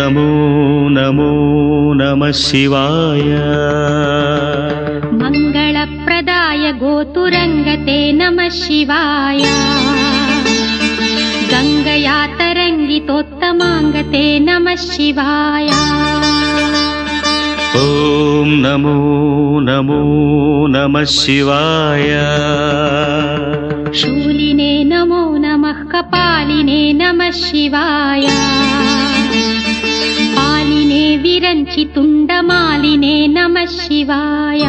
नमो नमो नमः शिवाय मङ्गलप्रदाय गोतुरङ्गते नमः शिवाय गङ्गया तरङ्गितोत्तमाङ्गते नमः शिवाय ॐ नमो नमो नमः शिवाय शूलिने नमो नमः कपालिने नमः शिवाय पालिने विरञ्चि तुण्डमालिने नमः शिवाय